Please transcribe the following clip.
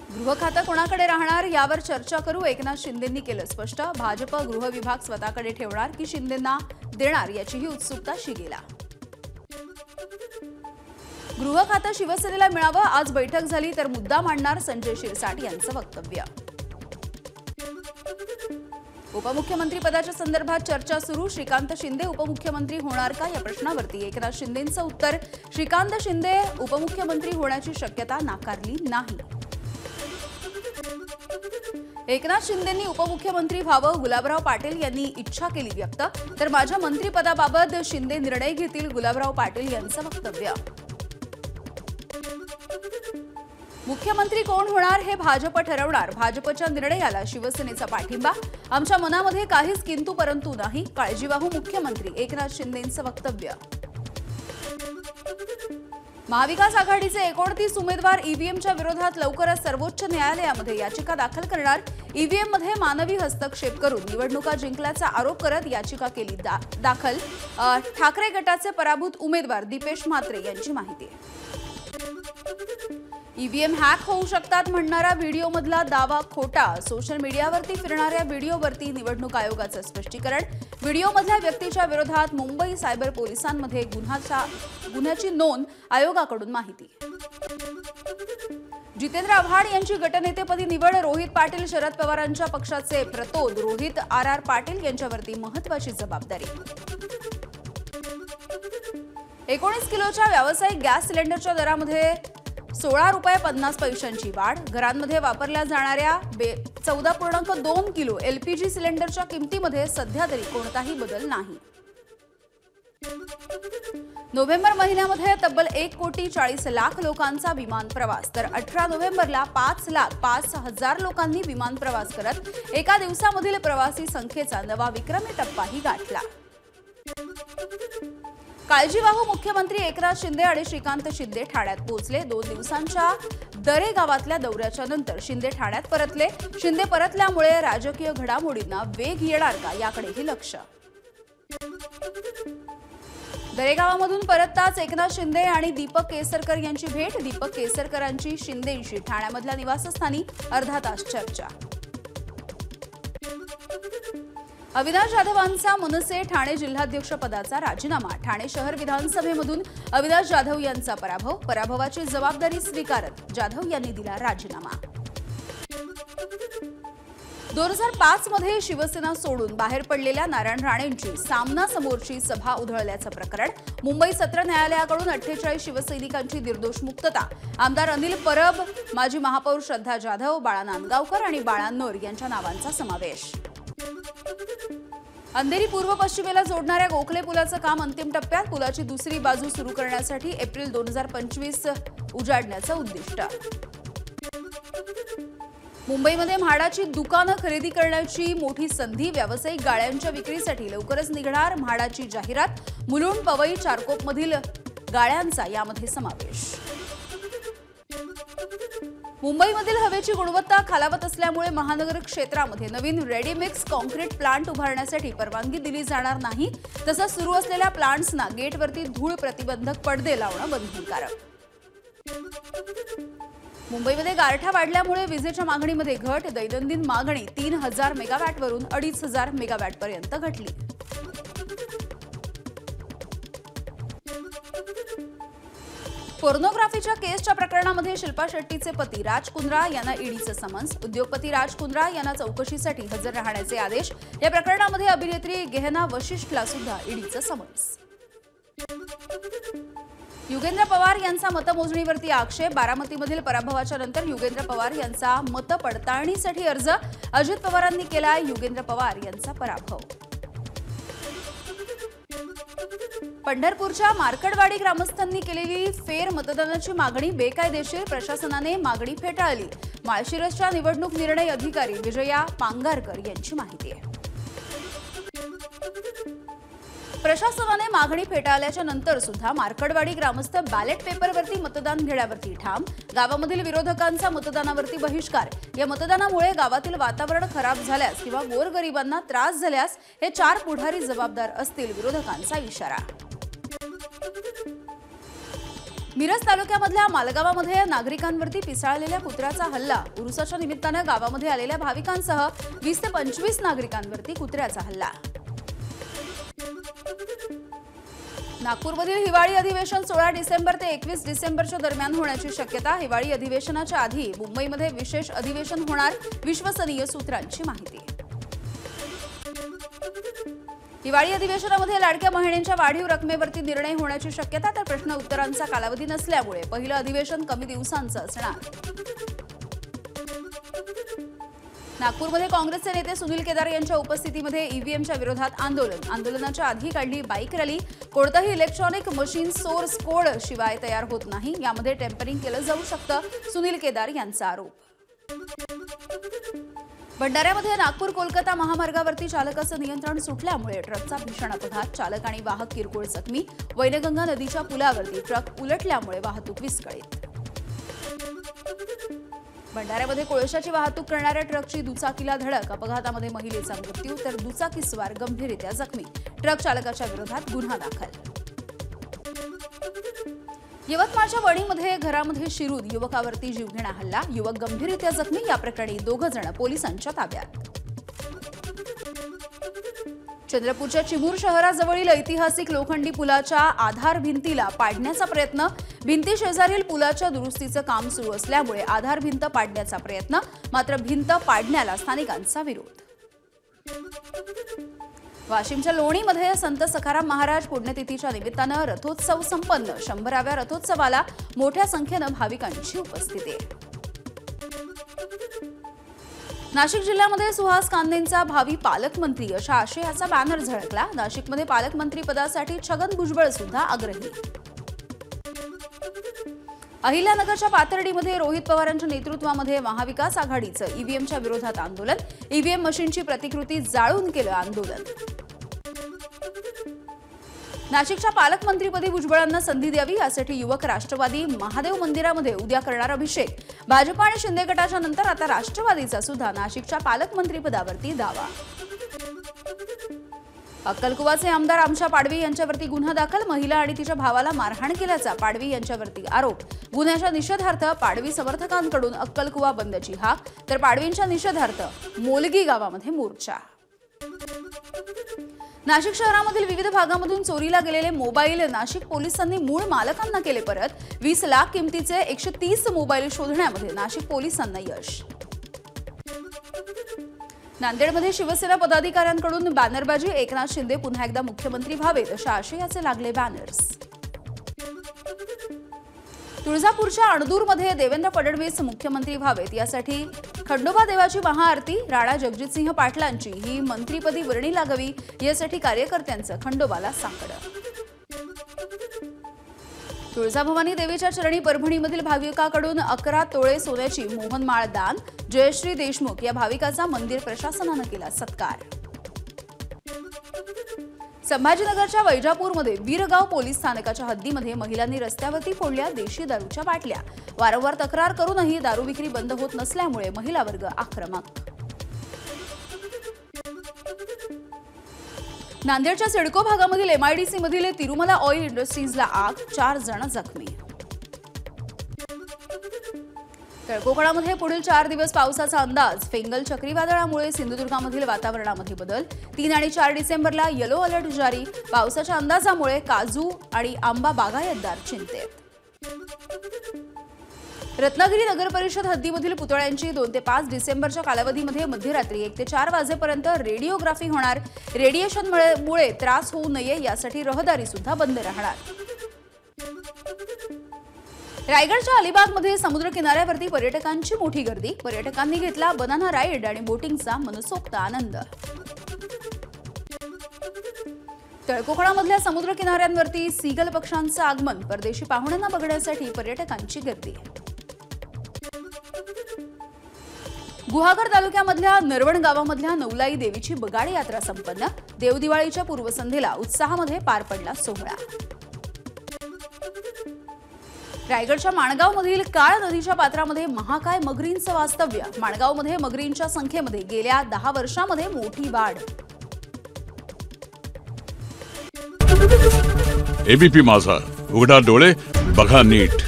गृह खातं कोणाकडे राहणार यावर चर्चा करू, एकनाथ शिंदेंनी केलं स्पष्ट। भाजप गृह विभाग स्वतःकडे ठेवणार की शिंदेंना देणार याचीही उत्सुकता शिगेला। गृह खातं शिवसेनेला मिळावं, आज बैठक झाली तर मुद्दा मांडणार संजय शिरसाट यांचं वक्तव्य। उपमुख्यमंत्री पदाच्या संदर्भात चर्चा सुरू, श्रीकांत शिंदे उपमुख्यमंत्री होणार का या प्रश्नावरती एकनाथ शिंदेंचं उत्तर, श्रीकांत शिंदे उपमुख्यमंत्री होण्याची शक्यता नाकारली नाही। एकनाथ शिंदेंनी उपमुख्यमंत्री व्हावं, गुलाबराव पाटील यांनी इच्छा केली व्यक्त, तर माझ्या मंत्रिपदाबाबत शिंदे निर्णय घेतील, गुलाबराव पाटील यांचं वक्तव्य। मुख्यमंत्री कोण होणार हे भाजप ठरवणार, भाजपच्या निर्णयाला शिवसेनेचा पाठिंबा, आमच्या मनामध्ये काहीच किंतु परंतु नाही, काळजीवाहू मुख्यमंत्री, एकनाथ शिंदेंचं वक्तव्य। महाविकास आघाडीचे 29 उमेदवार ईव्हीएमच्या विरोधात लवकरच सर्वोच्च न्यायालयामध्ये याचिका दाखल करणार, ईव्हीएममध्ये मानवी हस्तक्षेप करून निवडणुका जिंकल्याचा आरोप करत याचिका केली दाखल, ठाकरे गटाचे पराभूत उमेदवार दीपेश म्हात्रे यांची माहिती। ईव्हीएम हॅक होऊ शकतात म्हणणारा व्हिडिओमधला दावा खोटा, सोशल मीडियावरती फिरणाऱ्या व्हिडिओवरती निवडणूक आयोगाचं स्पष्टीकरण, व्हिडिओमधल्या व्यक्तीच्या विरोधात मुंबई सायबर पोलिसांमध्ये गुन्ह्याची नोंद, आयोगाकडून माहिती। जितेंद्र आव्हाड यांची गटनेतेपदी निवड, रोहित पाटील शरद पवारांच्या पक्षाचे प्रतोद, रोहित आर पाटील यांच्यावरती महत्त्वाची जबाबदारी। 19 किलोच्या व्यावसायिक गॅस सिलेंडरच्या दरामध्ये 16 रुपये 50 पैशांची वाढ, घरांमध्ये वापरल्या जाणाऱ्या 14.2 किलो एलपीजी सिलेंडरच्या किमतीमध्ये सध्या तरी कोणताही बदल नाही। नोव्हेंबर महिन्यामध्ये तब्बल 1,40,00,000 लोकांचा विमान प्रवास, तर 18 नोव्हेंबरला 5,05,000 लोकांनी विमान प्रवास करत एका दिवसामधील प्रवासी संख्येचा नवा विक्रमी टप्पाही गाठला। काळजीवाहू मुख्यमंत्री एकनाथ शिंदे आणि श्रीकांत शिंदे ठाण्यात पोहोचले, 2 दिवसांच्या दरे गावातल्या दौऱ्याच्या नंतर शिंदे ठाण्यात परतले, शिंदे परतल्यामुळे राजकीय घडामोडींना वेग येणार का याकडेही लक्ष। दरेगावामधून परतताच एकनाथ शिंदे आणि दीपक केसरकर यांची भेट, दीपक केसरकरांची शिंदेंशी ठाण्यामधल्या निवासस्थानी अर्धा तास चर्चा। अविनाश जाधवांचा मनसे ठाणे जिल्हाध्यक्ष पदाचा राजीनामा, ठाणे शहर विधानसभेमधून अविनाश जाधव यांचा पराभव, पराभवाची जबाबदारी स्वीकारत जाधव यांनी दिला राजीनामा। 2005 मध्ये शिवसेना सोडून बाहेर पडलेल्या नारायण राणेंची सामनासमोरची सभा उधळल्याचं प्रकरण, मुंबई सत्र न्यायालयाकडून 48 शिवसैनिकांची निर्दोष मुक्तता, आमदार अनिल परब, माजी महापौर श्रद्धा जाधव, बाळा नांदगावकर आणि बाळा नोर यांच्या नावांचा समावेश। अंधेरी पूर्व पश्चिमेला जोडणाऱ्या गोखले पुलाचं काम अंतिम टप्प्यात, पुलाची दुसरी बाजू सुरू करण्यासाठी एप्रिल 2025 उजाडण्याचं उद्दिष्ट। मुंबईमध्ये म्हाडाची दुकानं खरेदी करण्याची मोठी संधी, व्यावसायिक गाळ्यांच्या विक्रीसाठी लवकरच निघणार म्हाडाची जाहिरात, मुलुंड, पवई, चारकोपमधील गाळ्यांचा यामध्ये समावेश। मुंबईमधील हवेची गुणवत्ता खालावत असल्यामुळे महानगर क्षेत्रामध्ये नवीन रेडीमिक्स कॉन्क्रीट प्लांट उभारण्यासाठी परवानगी दिली जाणार नाही, तसंच सुरू असलेल्या प्लांट्सना गेटवरती धूळ प्रतिबंधक पडदे लावणं बंधनकारक। मुंबईमध्ये गारठा वाढल्यामुळे विजेच्या मागणीमध्ये घट, दैनंदिन मागणी 3000 मेगावॅटवरून 2500 मेगावॅटपर्यंत घटली। पोर्नोग्राफीच्या केसच्या प्रकरणामध्ये शिल्पा शेट्टीचे पती राज कुंद्रा यांना ईडीचं समन्स, उद्योगपती राज कुंद्रा यांना चौकशीसाठी हजर राहण्याचे आदेश, या प्रकरणामध्ये अभिनेत्री गेहना वशिष्ठला सुद्धा ईडीचं समन्स। युगेंद्र पवार यांचा मतमोजणीवरती आक्षेप, बारामतीमधील पराभवाच्या नंतर युगेंद्र पवार यांचा मत पडताळणीसाठी अर्ज, अजित पवारांनी केलाय युगेंद्र पवार यांचा पराभव। पंढरपूरच्या मार्कडवाडी ग्रामस्थांनी केलेली फेर मतदानाची मागणी बेकायदेशीर, प्रशासनाने मागणी फेटाळली, माळशिरसच्या निवडणूक निर्णय अधिकारी विजया पांगारकर यांची माहिती आहे। प्रशासनाने मागणी फेटाळल्याच्या नंतर सुद्धा मार्कडवाडी ग्रामस्थ बॅलेट पेपरवरती मतदान घेण्यावरती ठाम, गावामधील विरोधकांचा मतदानावरती बहिष्कार, या मतदानामुळे गावातील वातावरण खराब झाल्यास किंवा गोरगरिबांना त्रास झाल्यास हे 4 पुढारी जबाबदार असतील, विरोधकांचा इशारा। मिरज तालुक्यामधल्या मालगावामध्ये नागरिकांवरती पिसाळलेल्या कुत्र्याचा हल्ला। उरुसाच्या निमित्ताने गावामध्ये आलेल्या भाविकांसह 20 ते 25 नागरिकांवरती कुत्र्याचा हल्ला। नागपूरमधील हिवाळी अधिवेशन 16 डिसेंबर ते 21 डिसेंबरच्या दरम्यान होण्याची शक्यता। हिवाळी अधिवेशनाच्या आधी मुंबईमध्ये विशेष अधिवेशन होणार, विश्वसनीय सूत्रांची माहिती। हिवाळी अधिवेशनामध्ये लाडक्या बहिणींच्या वाढीव रकमेवरती निर्णय होण्याची शक्यता, तर प्रश्न उत्तरांचा कालावधी नसल्यामुळे पहिलं अधिवेशन कमी दिवसांचं असणार। नागपूरमध्ये काँग्रेसचे नेते सुनील केदार यांच्या उपस्थितीमध्ये ईव्हीएमच्या विरोधात आंदोलन। आंदोलनाच्या आधी काढली बाईक रॅली। कोणतंही इलेक्ट्रॉनिक मशीन सोर्स कोड शिवाय तयार होत नाही, यामध्ये टेम्परिंग केलं जाऊ शकतं, सुनील केदार यांचा आरोप। भंडाऱ्यामध्ये नागपूर कोलकाता महामार्गावरती चालकाचं नियंत्रण सुटल्यामुळे ट्रकचा भीषण अपघात। चालक आणि वाहक किरकोळ जखमी। वैनगंगा नदीच्या पुलावरती ट्रक उलटल्यामुळे वाहतूक विस्कळीत। भंडाऱ्यामध्ये कोळशाची वाहतूक करणाऱ्या ट्रकची दुचाकीला धडक। अपघातामध्ये महिलेचा मृत्यू, तर दुचाकीस्वार गंभीररीत्या जखमी। ट्रक चालकाच्या विरोधात गुन्हा दाखल। यवतमाळच्या वणीमध्ये घरामध्ये शिरून युवकावरती जीवघेणा हल्ला। युवक गंभीररीत्या जखमी। या प्रकरणी 2 जण पोलिसांच्या ताब्यात। चंद्रपूरच्या चिमूर शहराजवळील ऐतिहासिक लोखंडी पुलाच्या आधार भिंतीला पाडण्याचा प्रयत्न। भिंती शेजारील पुलाच्या दुरुस्तीचं काम सुरू असल्यामुळे आधार भिंत पाडण्याचा प्रयत्न, मात्र भिंत पाडण्याला स्थानिकांचा विरोध। वाशिमच्या लोणीमध्ये संत सखाराम महाराज पुण्यतिथीच्या निमित्तानं रथोत्सव संपन्न। 100व्या रथोत्सवाला मोठ्या संख्येनं भाविकांची उपस्थिती। नाशिक जिल्ह्यामध्ये सुहास कांदेंचा भावी पालकमंत्री अशा आशयाचा बॅनर झळकला। नाशिकमध्ये पालकमंत्री पदासाठी छगन भुजबळ सुद्धा आग्रही। अहिल्यानगरच्या पाथर्डीमध्ये रोहित पवारांच्या नेतृत्वामध्ये महाविकास आघाडीचं ईव्हीएमच्या विरोधात आंदोलन। ईव्हीएम मशीनची प्रतिकृती जाळून केलं आंदोलन। नाशिकच्या पालकमंत्रीपदी भुजबळांना संधी द्यावी, यासाठी युवक राष्ट्रवादी महादेव मंदिरामध्ये उद्या करणार अभिषेक। भाजप आणि शिंदे गटाच्या नंतर आता राष्ट्रवादीचा सुद्धा नाशिकच्या पालकमंत्रीपदावरती दावा। अक्कलकुवाचे आमदार आमशा पाडवी यांच्यावरती गुन्हा दाखल। महिला आणि तिच्या भावाला मारहाण केल्याचा पाडवी यांच्यावरती आरोप। गुन्ह्याच्या निषेधार्थ पाडवी समर्थकांकडून अक्कलकुवा बंदची हाक, तर पाडवींच्या निषेधार्थ मोलगी गावामध्ये मोर्चा। नाशिक शहरामधील विविध भागांमधून चोरीला गेलेले मोबाईल नाशिक पोलिसांनी मूळ मालकांना केले परत। 20 लाख किमतीचे 130 मोबाईल शोधण्यामध्ये नाशिक पोलिसांना यश। नांदेडमध्ये शिवसेना पदाधिकाऱ्यांकडून बॅनरबाजी। एकनाथ शिंदे पुन्हा एकदा मुख्यमंत्री व्हावेत अशा आशयाचे लागले बॅनर्स। तुळजापूरच्या अणदूरमध्ये देवेंद्र फडणवीस मुख्यमंत्री व्हावेत, यासाठी खंडोबा देवाची महाआरती। राणा जगजितसिंह पाटलांची ही मंत्रीपदी वर्णी लागावी, यासाठी कार्यकर्त्यांचं खंडोबाला सांकडं। तुळजाभवानी देवीच्या चरणी परभणीमधील भाविकाकडून 11 तोळे सोन्याची मोहनमाळ दान। जयश्री देशमुख या भाविकाचा मंदिर प्रशासनानं केला सत्कार। संभाजीनगरच्या वैजापूरमध्ये वीरगाव पोलीस स्थानकाच्या हद्दीमध्ये महिलांनी रस्त्यावरती फोडल्या देशी दारूच्या बाटल्या। वारंवार तक्रार करूनही दारू विक्री बंद होत नसल्यामुळे महिला वर्ग आक्रमक। नांदेडच्या सिडको भागामधील MIDC मधील तिरुमला ऑइल इंडस्ट्रीजला आग, 4 जण जखमी। कोकणामध्ये पुढील 4 दिवस पावसाचा अंदाज। फेंगल चक्रीवादळामुळे सिंधुदुर्गामधील वातावरणामध्ये बदल। 3 आणि 4 डिसेंबरला येलो अलर्ट जारी। पावसाच्या अंदाजामुळे काजू आणि आंबा बागायतदार चिंतेत। रत्नागिरी नगर परिषद हद्दीमधील पुतळ्यांची 2 ते 5 डिसेंबरच्या कालावधीमध्ये मध्यरात्री 1 ते 4 वाजेपर्यंत रेडिओग्राफी होणार। रेडिएशनमुळे त्रास होऊ नये यासाठी रहदारी सुद्धा बंद राहणार। रायगडच्या अलिबागमध्ये समुद्र किनाऱ्यावरती पर्यटकांची मोठी गर्दी। पर्यटकांनी घेतला बनाना राईड आणि बोटिंगचा मनसोक्त आनंद। तळकोकणामधल्या समुद्र किनाऱ्यांवरती सीगल पक्ष्यांचं आगमन। परदेशी पाहुण्यांना बघण्यासाठी पर्यटकांची गर्दी। गुहागर तालुक्यामधल्या नरवण गावामधल्या नवलाई देवीची बगाडी यात्रा संपन्न। देवदिवाळीच्या पूर्वसंध्येला उत्साहामध्ये पार पडला सोहळा। रायगडच्या माणगावमधील काळ नदीच्या पात्रामध्ये महाकाय मगरींचं वास्तव्य। माणगावमध्ये मगरींच्या संख्येमध्ये गेल्या 10 वर्षांमध्ये मोठी वाढ। एबीपी माझा, उघडा डोळे बघा नीट.